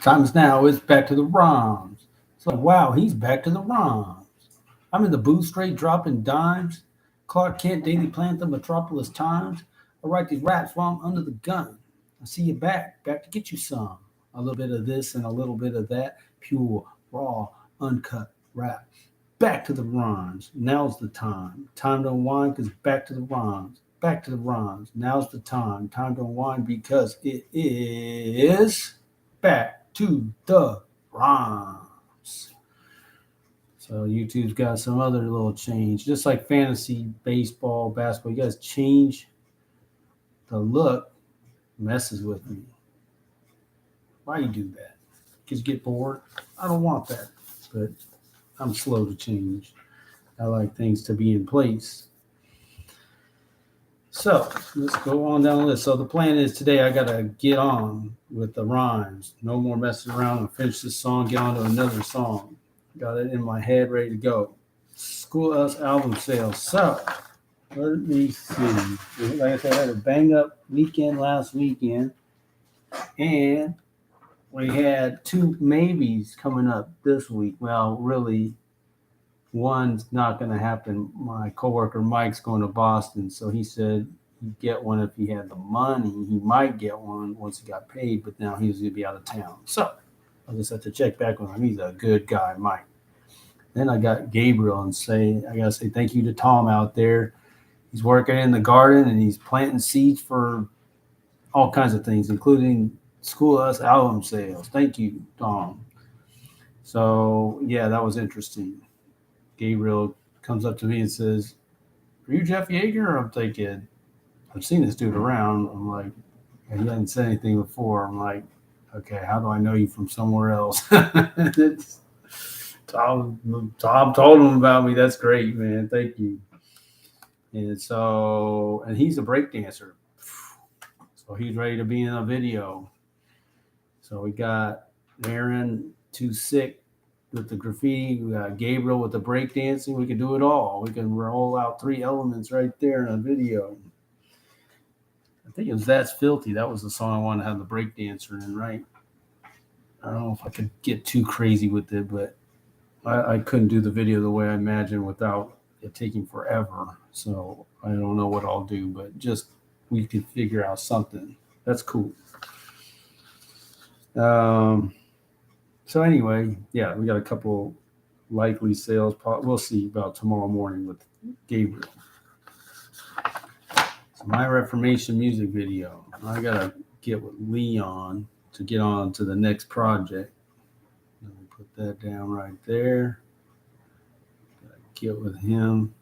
Times now it's back to the rhymes. So wow, he's back to the rhymes. I'm in the booth straight dropping dimes. Clark Kent, Daily Planet, Metropolis Times. I write these raps while I'm under the gun. I see you back to get you some. A little bit of this and a little bit of that. Pure, raw, uncut rap. Back to the rhymes. Now's the time. Time to unwind because back to the rhymes. Back to the rhymes. Now's the time. Time to unwind because it is back to the rhymes. So YouTube's got some other little change, just like fantasy baseball, basketball. You guys change the look, messes with me. Why you do that? Because you get bored. I don't want that, but I'm slow to change. I like things to be in place. So let's go on down the list. So the plan is today I gotta get on with the rhymes. No more messing around and finish this song, get on to another song. Got it in my head, ready to go. Schoolhouse album sales. So let me see. Like I said, I had a bang up weekend last weekend, and we had two maybes coming up this week. Well, really, one's not going to happen. My coworker Mike's going to Boston, so he said he'd get one if he had the money. He might get one once he got paid, but now he's going to be out of town. So I'll just have to check back with him. He's a good guy, Mike. Then I got Gabriel and I got to say thank you to Tom out there. He's working in the garden and he's planting seeds for all kinds of things, including Schoolhouse album sales. Thank you, Tom. So, yeah, that was interesting. Gabriel comes up to me and says, "Are you Jeff Yeager?" I'm thinking, I've seen this dude around. I'm like, he hadn't said anything before. I'm like, okay, how do I know you from somewhere else? Tom told him about me. That's great, man. Thank you. And he's a break dancer. So he's ready to be in a video. So we got Aaron too sick with the graffiti. We got Gabriel with the breakdancing. We can do it all. We can roll out three elements right there in a video. I think it was That's Filthy. That was the song I wanted to have the breakdancer in, right? I don't know if I could get too crazy with it, but I couldn't do the video the way I imagined without it taking forever. So I don't know what I'll do, but just we could figure out something. That's cool. So anyway, yeah, we got a couple likely sales. We'll see about tomorrow morning with Gabriel. So my Reformation music video. I gotta get with Leon to get on to the next project. Let me put that down right there. Gotta get with him.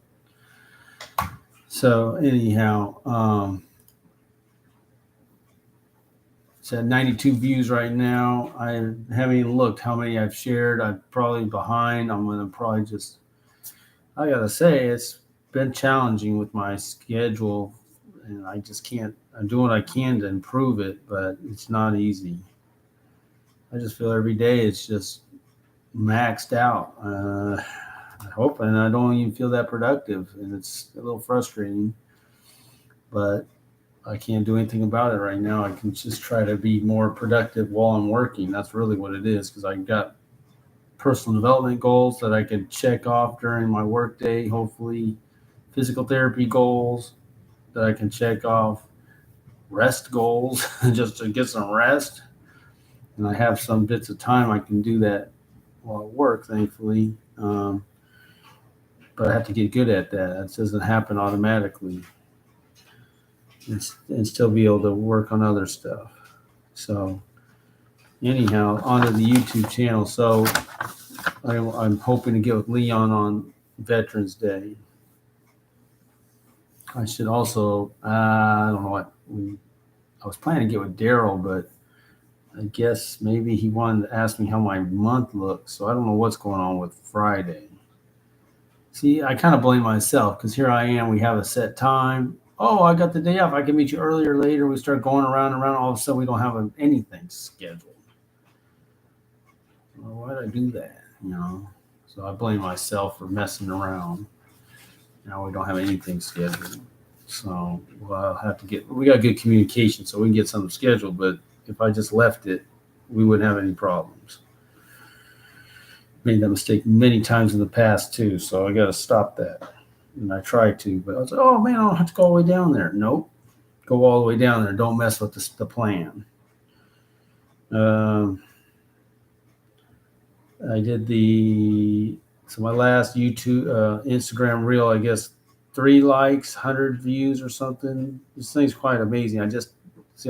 So anyhow, it's at 92 views right now. I haven't even looked how many I've shared. I'm probably behind. I'm going to probably just, I got to say, it's been challenging with my schedule. And I just can't, I'm doing what I can to improve it, but it's not easy. I just feel every day it's just maxed out. I hope, and I don't even feel that productive. And it's a little frustrating. But I can't do anything about it right now. I can just try to be more productive while I'm working. That's really what it is, because I got personal development goals that I can check off during my workday, hopefully physical therapy goals that I can check off, rest goals just to get some rest. And I have some bits of time I can do that while I work, thankfully. But I have to get good at that. It doesn't happen automatically. And still be able to work on other stuff. So anyhow, onto the YouTube channel. So I'm hoping to get with Leon on Veterans Day. I should also, I don't know what, I was planning to get with Daryl, but I guess maybe he wanted to ask me how my month looks. So I don't know what's going on with Friday. See, I kind of blame myself because here I am. We have a set time. Oh, I got the day off. I can meet you earlier, later. We start going around and around. All of a sudden, we don't have anything scheduled. Well, why did I do that? So I blame myself for messing around. Now we don't have anything scheduled. So I'll have to we got good communication, so we can get something scheduled. But if I just left it, we wouldn't have any problems. Made that mistake many times in the past too, so I got to stop that. And I tried to, but I was like, oh man, I don't have to go all the way down there. Nope, go all the way down there. Don't mess with the plan. I did my last YouTube, Instagram reel, I guess 3 likes, 100 views or something. This thing's quite amazing. I've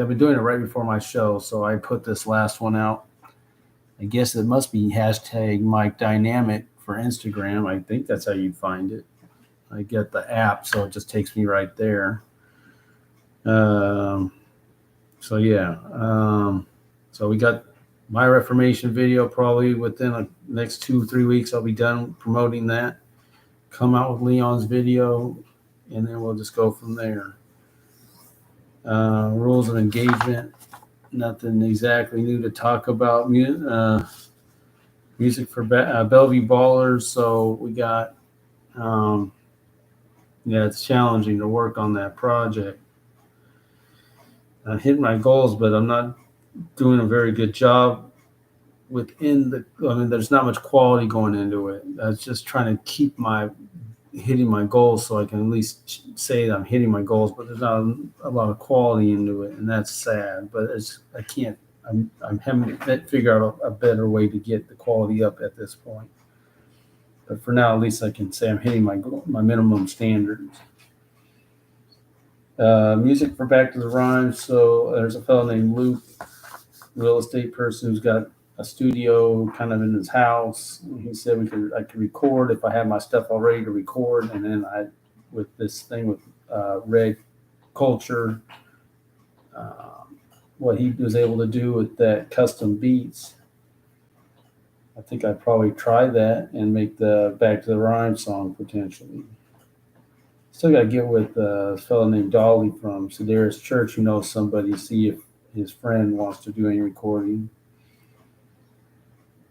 been doing it right before my show, so I put this last one out. I guess it must be hashtag Mike Dynamic for Instagram. I think that's how you'd find it. I get the app, so it just takes me right there. So we got my Reformation video. Probably within the next 2-3 weeks, I'll be done promoting that. Come out with Leon's video, and then we'll just go from there. Rules of engagement. Nothing exactly new to talk about. Music for Bellevue Ballers. So we got, it's challenging to work on that project. I hit my goals, but I'm not doing a very good job there's not much quality going into it. I was just trying to keep hitting my goals so I can at least say that I'm hitting my goals, but there's not a lot of quality into it, and that's sad. But I'm having to figure out a better way to get the quality up at this point. But for now, at least I can say I'm hitting my minimum standards. Music for Back to the Rhymes. So there's a fellow named Luke, real estate person who's got a studio kind of in his house. He said I could record if I had my stuff all ready to record, and then with this thing with Red Culture, what he was able to do with that custom beats. I think I'd probably try that and make the Back to the Rhyme song potentially. Still got to get with a fellow named Dolly from Sedaris Church who knows somebody, see if his friend wants to do any recording.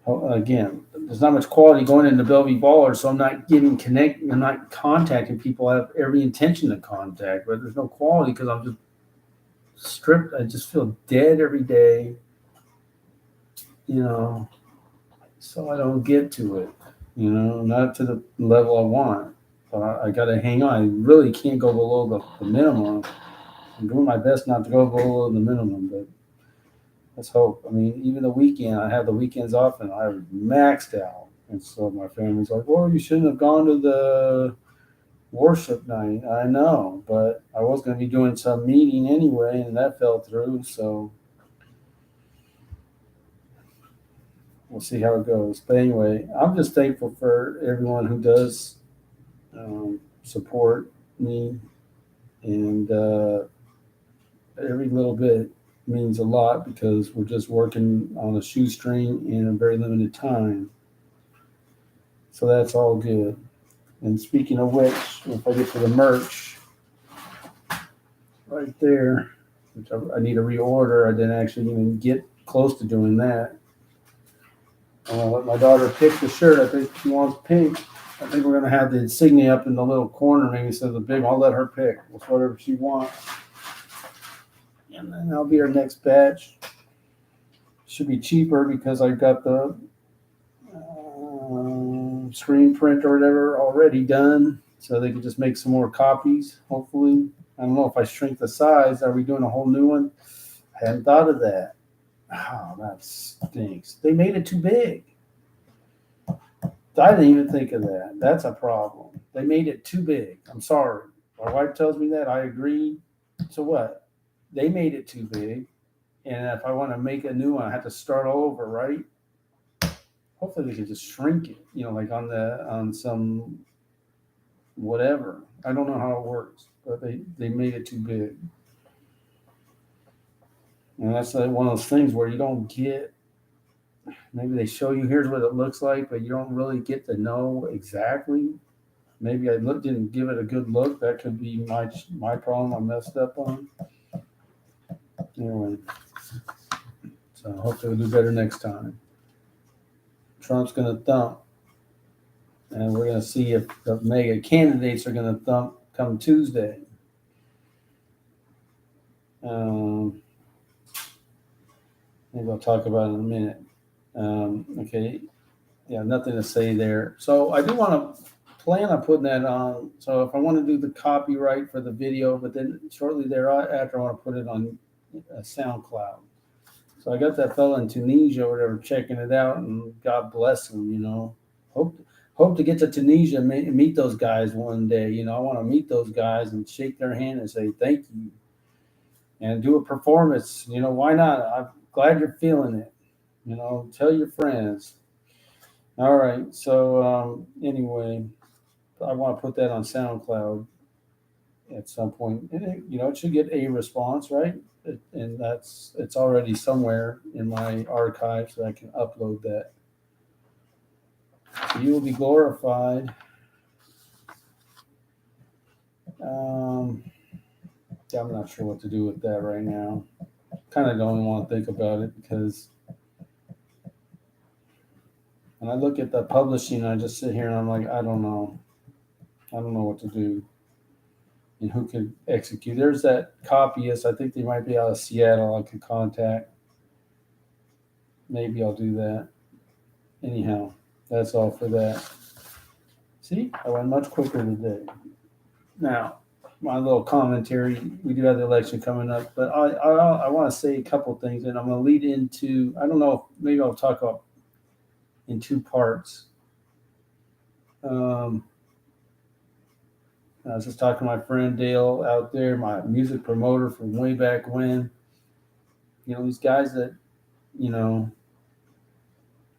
Again, there's not much quality going into Bellevue Ballers, so I'm not getting connected. I'm not contacting people I have every intention to contact, but there's no quality because I'm just stripped. I just feel dead every day, so I don't get to it, not to the level I want. But I got to hang on. I really can't go below the minimum. I'm doing my best not to go below the minimum, but let's hope. I mean, even the weekend, I have the weekends off, and I was maxed out. And so my family's like, well, you shouldn't have gone to the worship night. I know, but I was going to be doing some meeting anyway, and that fell through. So we'll see how it goes. But anyway, I'm just thankful for everyone who does support me, and every little bit means a lot because we're just working on a shoestring in a very limited time. So that's all good. And speaking of which, if I get to the merch right there, which I need to reorder, I didn't actually even get close to doing that. I'm going to let my daughter pick the shirt. I think she wants pink. I think we're going to have the insignia up in the little corner, maybe instead of the big. I'll let her pick. It's whatever she wants. And then that'll be our next batch. Should be cheaper because I've got the screen print or whatever already done. So they can just make some more copies, hopefully. I don't know if I shrink the size. Are we doing a whole new one? I hadn't thought of that. Oh, that stinks. They made it too big. I didn't even think of that. That's a problem. They made it too big. I'm sorry. My wife tells me that. I agree. So what? They made it too big. And if I want to make a new one, I have to start all over, right? Hopefully they can just shrink it, like on some whatever. I don't know how it works, but they made it too big. And that's one of those things where you don't get, maybe they show you here's what it looks like, but you don't really get to know exactly. Maybe I didn't give it a good look. That could be my problem I messed up on. Anyway, so hopefully we'll do better next time. Trump's going to thump, and we're going to see if the mega candidates are going to thump come Tuesday. Maybe I'll talk about it in a minute. Okay, yeah, nothing to say there. So I do want to plan on putting that on. So if I want to do the copyright for the video, but then shortly thereafter I want to put it on SoundCloud. So I got that fella in Tunisia or whatever checking it out, and God bless him. Hope to get to Tunisia and meet those guys one day. I want to meet those guys and shake their hand and say thank you, and do a performance. Why not? I'm glad you're feeling it. Tell your friends. All right. So anyway, I want to put that on SoundCloud at some point. And it should get a response, right? And it's already somewhere in my archive, so I can upload that. So you will be glorified. I'm not sure what to do with that right now. Kind of don't want to think about it because when I look at the publishing, I just sit here and I'm like, I don't know what to do and who could execute. There's that copyist. I think they might be out of Seattle. I could contact. Maybe I'll do that. Anyhow, that's all for that. See, I went much quicker today. Now, my little commentary. We do have the election coming up, but I want to say a couple things, and I'm going to lead into. I don't know. Maybe I'll talk about in two parts. I was just talking to my friend Dale out there, my music promoter from way back when. These guys that,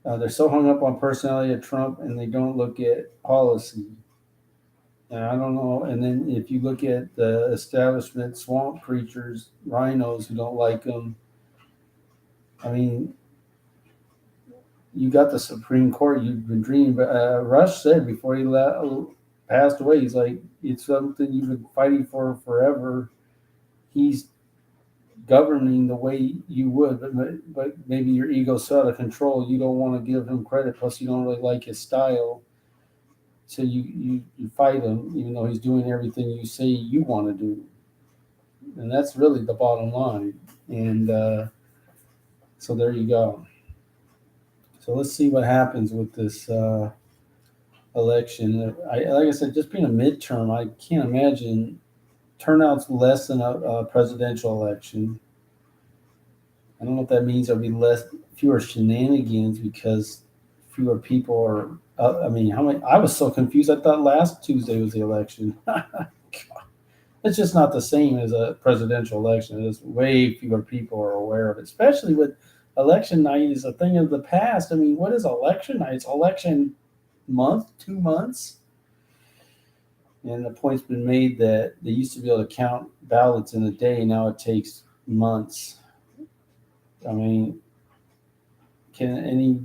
they're so hung up on personality of Trump and they don't look at policy. And I don't know. And then if you look at the establishment swamp creatures, rhinos who don't like him, I mean, you got the Supreme Court you've been dreaming. But Rush said before he passed away, he's like, it's something you've been fighting for forever. He's governing the way you would, but maybe your ego's so out of control, you don't want to give him credit. Plus, you don't really like his style, so you fight him, even though he's doing everything you say you want to do, and that's really the bottom line. And so there you go. So let's see what happens with this election. Like I said, just being a midterm, I can't imagine turnout's less than a presidential election. I don't know if that means there'll be fewer shenanigans because fewer people are. I mean, how many? I was so confused. I thought last Tuesday was the election. It's just not the same as a presidential election. It's way fewer people are aware of it, especially with election night is a thing of the past. I mean, what is election night? It's election month, 2 months. And the point's been made that they used to be able to count ballots in a day. Now it takes months. I mean, can any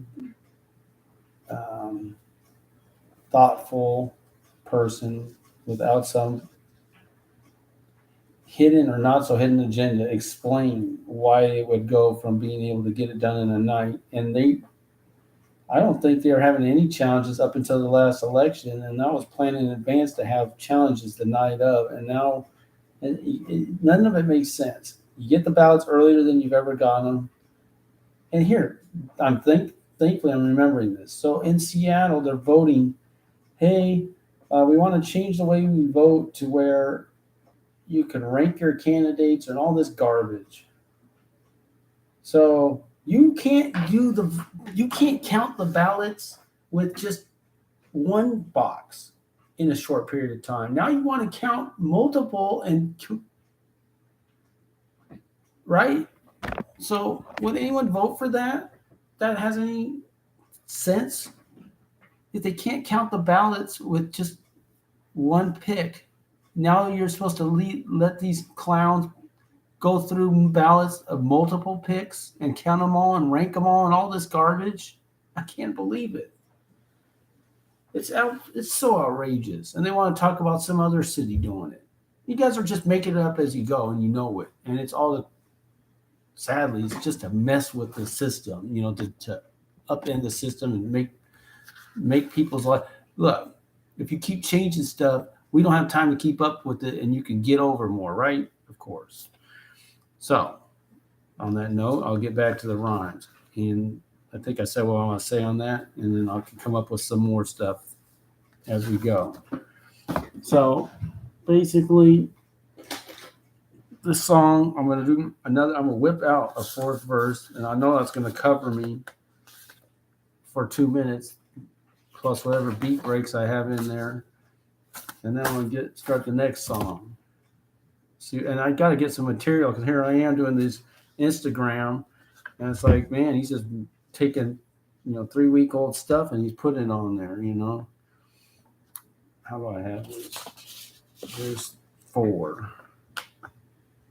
thoughtful person without some hidden or not so hidden agenda explain why it would go from being able to get it done in a night? And I don't think they were having any challenges up until the last election, and I was planning in advance to have challenges the night of, and now none of it makes sense. You get the ballots earlier than you've ever gotten them. And here, thankfully I'm remembering this. So in Seattle, they're voting, hey, we want to change the way we vote to where you can rank your candidates and all this garbage. So you can't count the ballots with just one box in a short period of time. Now you want to count multiple right? So would anyone vote for that? That has any sense? If they can't count the ballots with just one pick, now you're supposed to let these clowns go through ballots of multiple picks and count them all and rank them all and all this garbage. I can't believe it. It's so outrageous. And they want to talk about some other city doing it. You guys are just making it up as you go, and you know it. And it's all, sadly, it's just a mess with the system, to upend the system and make people's life. Look, if you keep changing stuff, we don't have time to keep up with it, and you can get over more, right? Of course. So on that note, I'll get back to the rhymes. And I think I said what I want to say on that, and then I can come up with some more stuff as we go. So basically, this song, I'm going to do another, I'm going to whip out a fourth verse, and I know that's going to cover me for 2 minutes, plus whatever beat breaks I have in there. And then I'm going to start the next song. See, and I got to get some material because here I am doing this Instagram, and it's like, man, he's just taking, 3-week-old stuff and he's putting it on there, How do I have this? There's 4.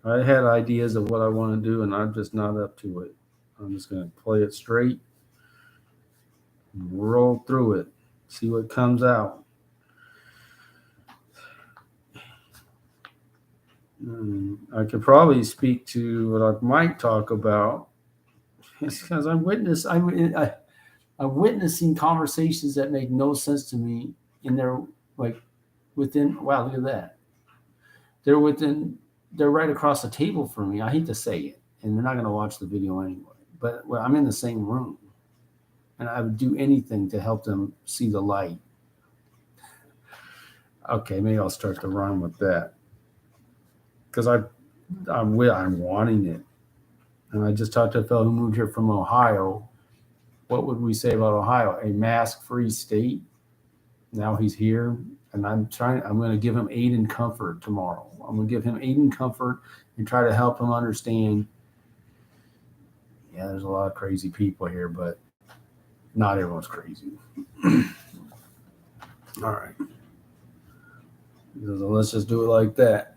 I had ideas of what I want to do, and I'm just not up to it. I'm just going to play it straight, roll through it, see what comes out. I could probably speak to what I might talk about. It's because I'm witnessing conversations that make no sense to me, and they're like within. Wow, look at that! They're right across the table from me. I hate to say it, and they're not going to watch the video anyway. But I'm in the same room, and I would do anything to help them see the light. Okay, maybe I'll start the rhyme with that because I'm wanting it. And I just talked to a fellow who moved here from Ohio. What would we say about Ohio? A mask-free state. Now he's here, and I'm going to give him aid and comfort tomorrow. I'm going to give him aid and comfort and try to help him understand. Yeah, there's a lot of crazy people here, but not everyone's crazy. All right. So let's just do it like that.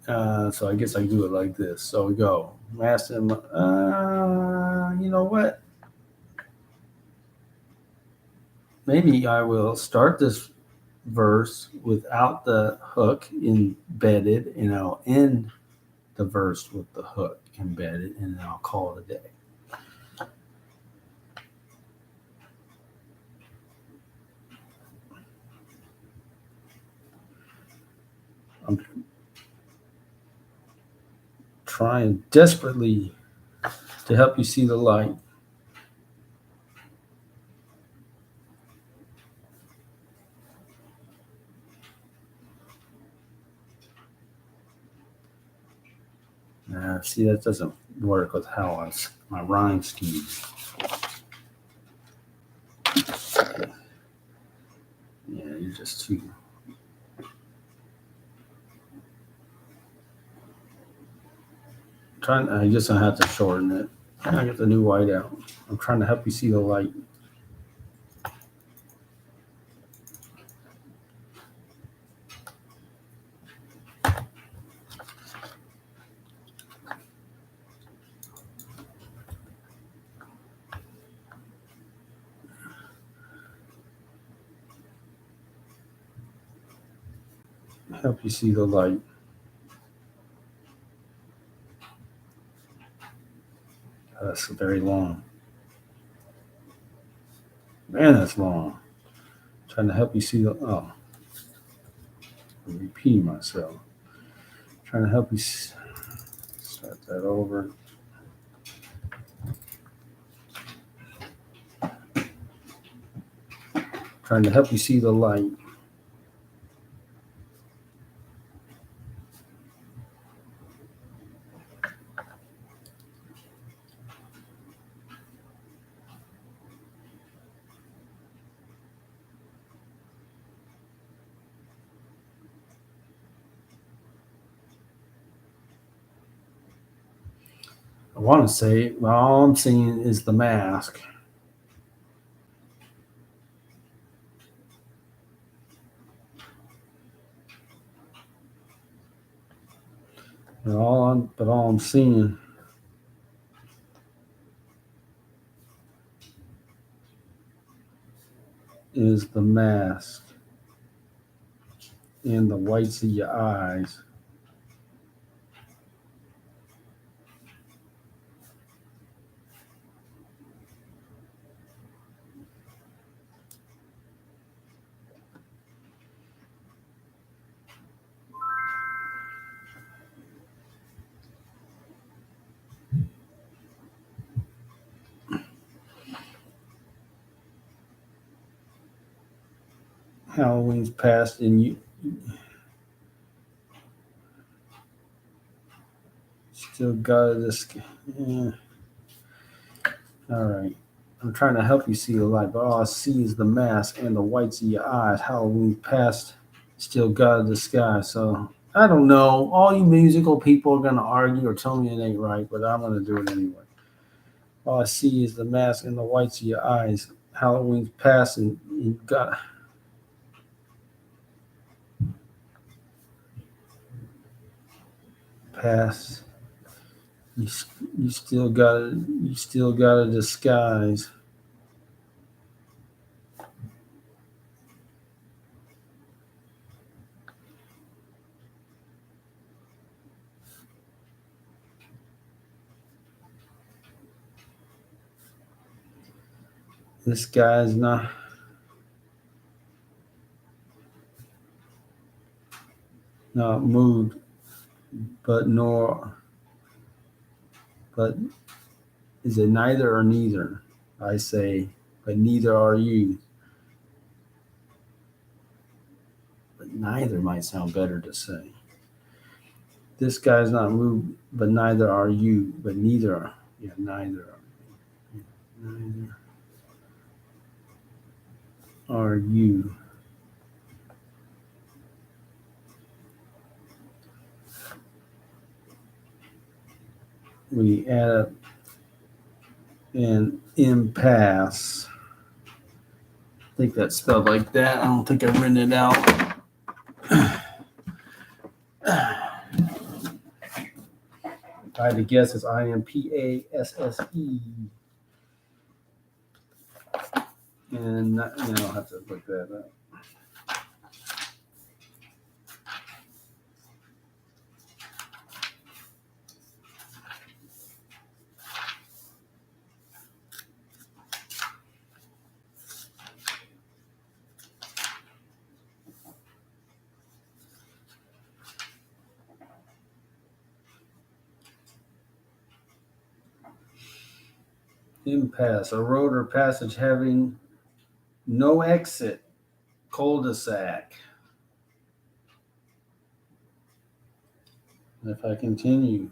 So I guess I do it like this. So we go. Ask him, you know what? Maybe I will start this verse without the hook embedded, and I'll end the verse with the hook embedded, and then I'll call it a day. I'm trying desperately to help you see the light. See, that doesn't work with how my rhyme scheme. Yeah, you're just too. I guess I have to shorten it. I got the new white out. I'm trying to help you see the light. Help you see the light. That's very long. Man, that's long. Trying to help you see I'm repeating myself. Trying to help you start that over. Trying to help you see the light. I want to say, well, all I'm seeing is the mask. But all I'm seeing is the mask and the whites of your eyes. Halloween's past and you still got this. Yeah. All right. I'm trying to help you see the light, but all I see is the mask and the whites of your eyes. Halloween past, still got the sky. So I don't know. All you musical people are gonna argue or tell me it ain't right, but I'm gonna do it anyway. All I see is the mask and the whites of your eyes. Halloween's past, and you got past. You, you still got it. You still got a disguise. This guy's not moved, but nor but is it neither or neither? I say, but neither are you. But neither might sound better to say. This guy's not moved, but neither are you. But neither are. Yeah, neither are. Neither are you. We add up an impasse. I think that's spelled like that. I don't think I've written it out. If I had to guess, it's IMPASSE. And I'll have to look that up. Impasse, a road or passage having no exit, cul-de-sac. And if I continue,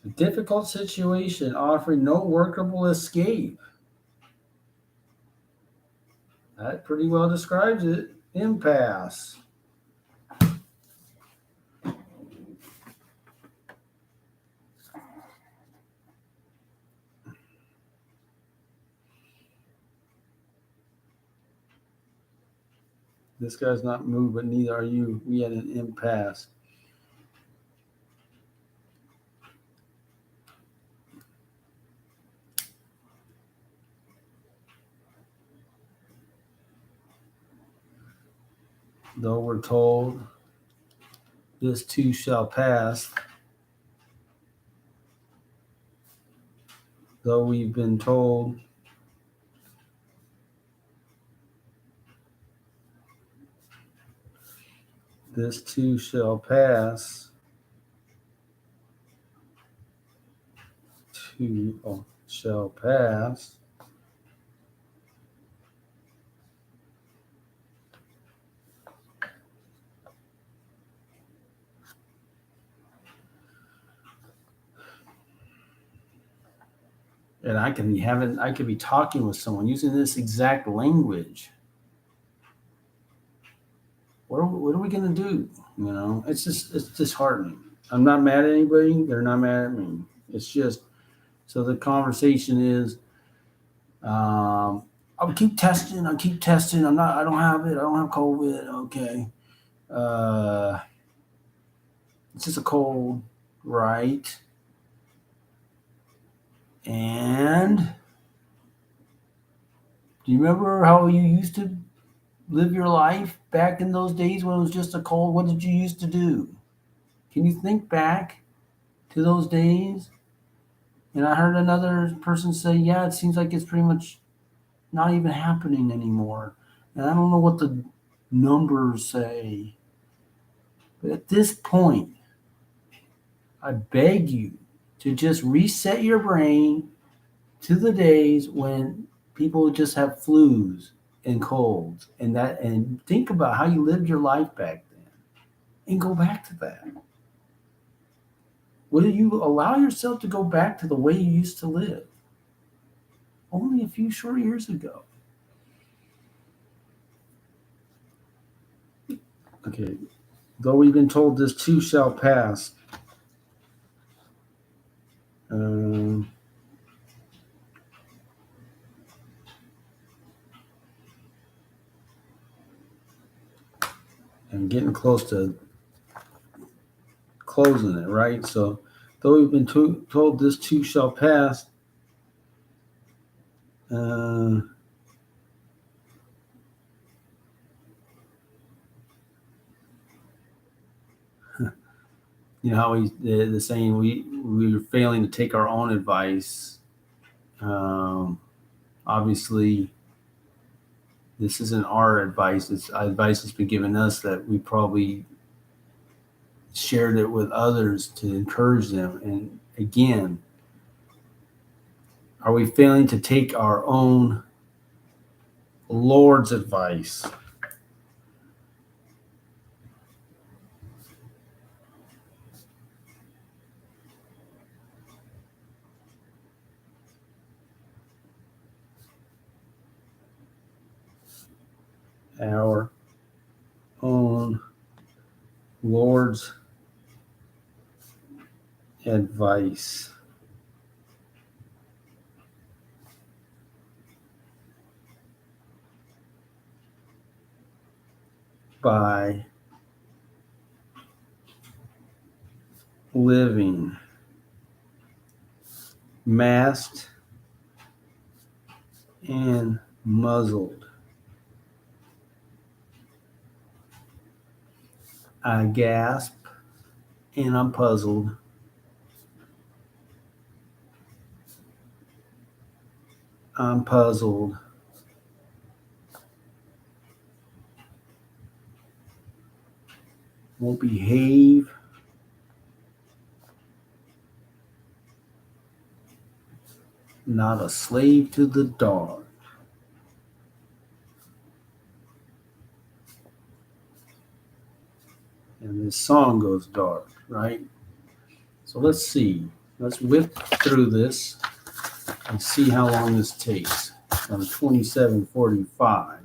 a difficult situation offering no workable escape. That pretty well describes it. Impasse. This guy's not moved, but neither are you. We had an impasse. Though we're told this too shall pass, though we've been told this too shall pass, shall pass. And I could be talking with someone using this exact language. What are we gonna do? It's disheartening. I'm not mad at anybody. They're not mad at me. It's just so the conversation is, I'll keep testing. I keep testing. I don't have it. I don't have COVID. Okay. It's just a cold, right? And do you remember how you used to live your life back in those days when it was just a cold? What did you used to do? Can you think back to those days? And I heard another person say, yeah, it seems like it's pretty much not even happening anymore. And I don't know what the numbers say. But at this point, I beg you to just reset your brain to the days when people just have flus and colds and think about how you lived your life back then and go back to that. Will you allow yourself to go back to the way you used to live only a few short years ago? Okay, though we've been told this too shall pass. Um, and getting close to closing it, right? So, though we've been told this too shall pass, uh, you know how the saying we're failing to take our own advice. Obviously, this isn't our advice. It's advice that's been given us that we probably shared it with others to encourage them. And again, are we failing to take our own Lord's advice? Our own Lord's advice. By living masked and muzzled. I gasp and I'm puzzled. I'm puzzled. Won't behave. Not a slave to the dark. And this song goes dark, right? So let's see. Let's whip through this and see how long this takes. On 27:45.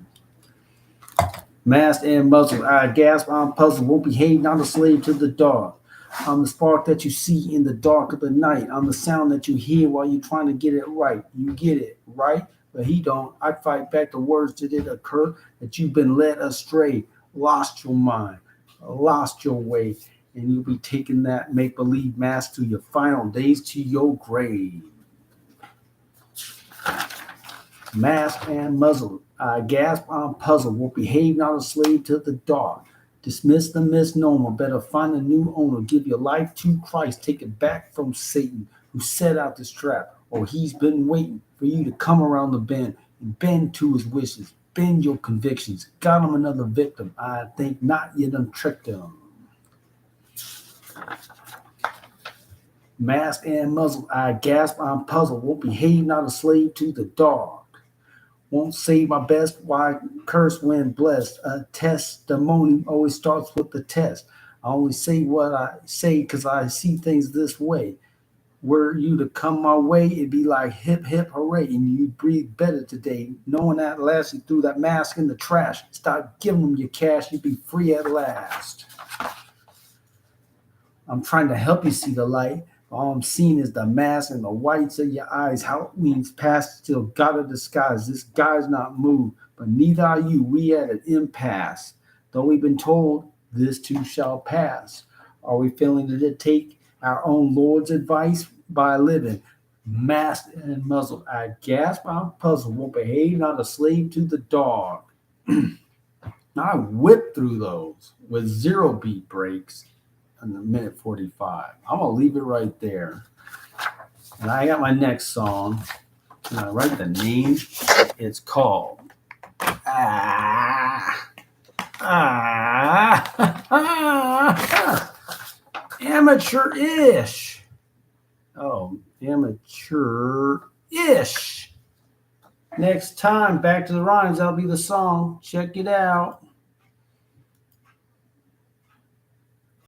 Masked and muzzled, I gasp, I'm puzzled, won't behave, not a slave to the dark. I'm the spark that you see in the dark of the night. I'm the sound that you hear while you're trying to get it right. You get it, right? But he don't. I fight back the words that it occur that you've been led astray, lost your mind, lost your way, and you'll be taking that make-believe mask to your final days, to your grave. Masked and muzzled, I gasp, I'm puzzled, won't behave, not a slave to the dark. Dismiss the misnomer, better find a new owner, give your life to Christ, take it back from Satan, who set out this trap, or he's been waiting for you to come around the bend and bend to his wishes, bend your convictions. Got him another victim, I think not, you done tricked him. Masked and muzzled, I gasp, I'm puzzled, won't behave, not a slave to the dark. Won't say my best, why curse when blessed? A testimony always starts with the test. I only say what I say because I see things this way. Were you to come my way, it'd be like hip, hip, hooray, and you'd breathe better today, knowing that last you threw that mask in the trash. Stop giving them your cash, you'd be free at last. I'm trying to help you see the light. All I'm seeing is the mask and the whites of your eyes. Halloween's past, still got a disguise. This guy's not moved, but neither are you. We at an impasse. Though we've been told this too shall pass. Are we failing to take our own Lord's advice by living masked and muzzled? I gasp, I'm puzzled, won't behave, not a slave to the dog. Now I whip through those with 0 beat breaks in the minute 45. I'm gonna leave it right there. And I got my next song. And I write the name. It's called Amateur-ish. Oh, amateur-ish. Next time, back to the rhymes. That'll be the song. Check it out.